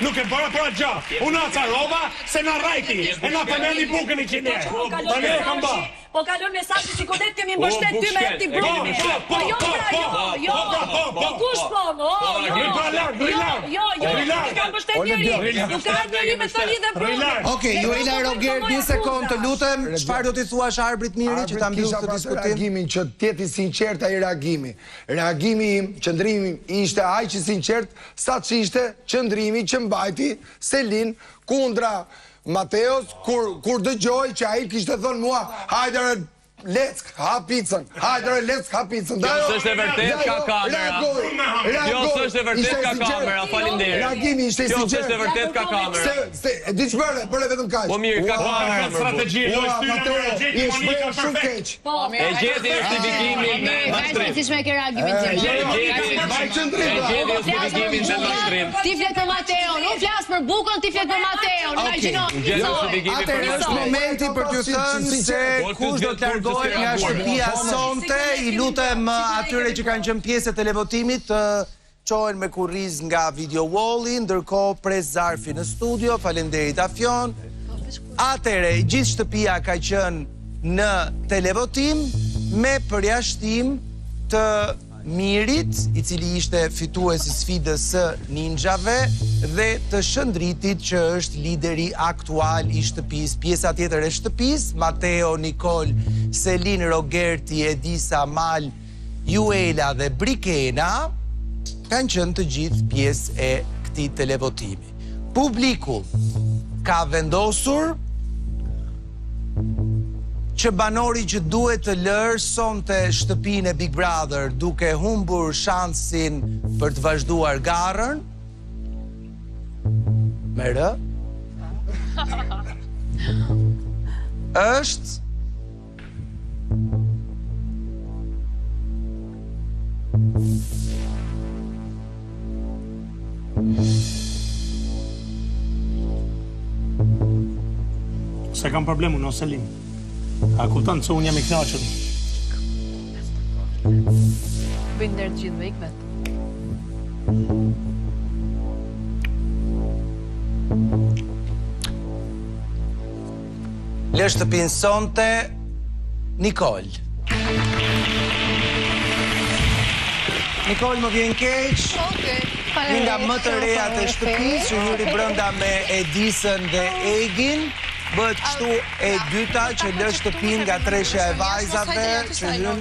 nuk e bëra për gjë. Unë acarova se na rajti, e na përmendi bukën i qenë. Tani e kam bë. Po kalon mesazhi si kodet kemi mbështet ty me ti brumi. Po jo pra, jo. Po kush po? Jo. Kam mbështet njëri. Nuk ka njëri me thënie dhe brumi. Okej, Juela Roger, një sekond të lutem, çfarë do t'i thuash Arbrit Miri që ta mbyll këtë diskutim? Reagimin që t'jeti sinqert ai reagimi. Reagimi im, qëndrimi ishte aq i sinqert sa që ishte qëndrimi që mbajti Selin kundra Mateos, kur dëgjoj që ai kishte thënë mua, hajde Leck, ha pizzën. Hajde Leck, ha pizzën. Jo, s'është e vërtet ka kamera. Jo, s'është e vërtet ka kamera, faleminderit. Reagimi ishte sinqert. Jo, s'është e vërtet ka kamera. Di ç'bëre, bëre vetëm kaq. Po mirë, ka kamera. Strategji, je shpreh shumë keq. E gjeti justifikimin me mashtrim. Si shme ke reagimin tim. Vaj qëndrim. E gjeti justifikimin me mashtrim. Ti flet për Mateon, unë flas për bukën, ti flet për Mateon. Imagjino. Atëherë është momenti për t'ju thënë se kush do të largohet nga shtëpia sonte. I lutem atyre që kanë qenë pjesë e televotimit të çohen me kurriz nga video walli, ndërkohë pres zarfi në studio. Faleminderit Afjon. Atëherë gjithë shtëpia ka qenë në televotim me përjashtim të Mirit, i cili ishte fituesi sfidës së ninjave, dhe të Shëndritit, që është lideri aktual i shtëpisë. Pjesa tjetër e shtëpisë, Mateo, Nikol, Selin, Rogerti, Edisa, Mal, Juela dhe Brikena, kanë qenë të gjithë pjesë e këtij televotimi. Publiku ka vendosur që banori që duhet të lërë sonte shtëpinë e Big Brother duke humbur shansin për të vazhduar garën. Me rë? Është se kam problemu në Selin. A kupton se unë jam i kënaqur. Bëjnë ndër të gjithë me ikmet. lë shtëpinë sonte Nikol. Nikol, më vjen keq. Një nga më të rejat e shtëpisë që hyri brenda me Edisën dhe Egin. Bëhet kështu e dyta që lë shtëpinë nga treshja e vajzave që hyn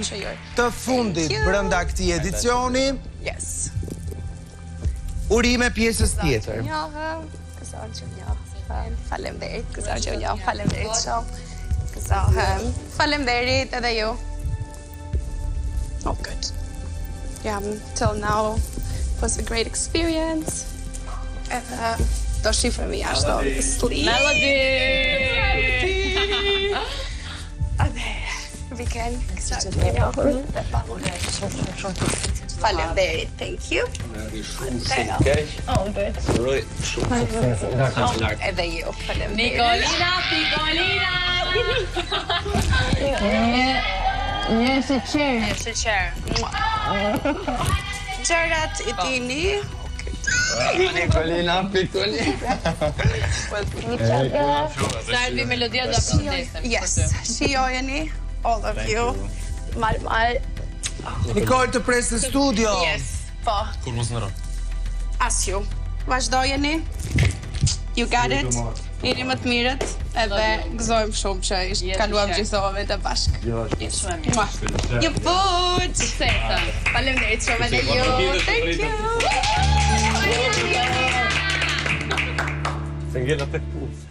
të fundit brenda këtij edicioni. Yes. Urime pjesës tjetër. Faleminderit, gëzohem jo, faleminderit shumë. Gëzohem. Faleminderit edhe ju. Oh, good. Yeah, till now was a great experience. Do shifremi jashtë do sleep. Melody! Weekend. Faleminderit, thank you. Oh, good. Edhe ju, faleminderit. Nikolina! Një sheqer. Një sheqer. Gjërat i dini. Nikolina. Sarvi melodia do përshëndesim. Yes, shijojeni, all of you. Mal. Nikol të pres në studio. Yes, po. Kur mos ndron. As ju. Vazhdojeni. You got it. Jeni më të mirët, edhe gëzojmë shumë që kaluam gjithë momentet bashkë. Shumë e mirë. Ju put! Suksesa. Faleminderit shumë edhe ju. Thank you.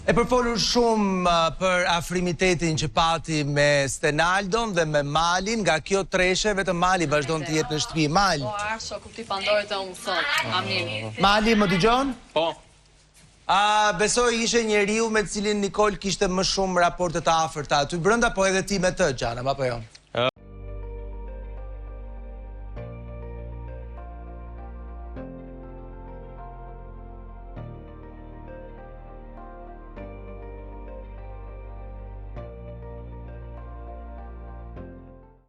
E përfolur shumë për afrimitetin që pati me Stenaldon dhe me Malin, nga kjo treshe, vetëm Mali vazhdon të jetë në shtëpi. Mal. Po, arsho, kupti pandorit e unë sot. Amin. Mali, më dëgjon? Po. Besoj ishe njeriu me cilin Nikol kishte më shumë raporte të afërta aty brenda, po edhe ti me të, Xhanam, apo jo?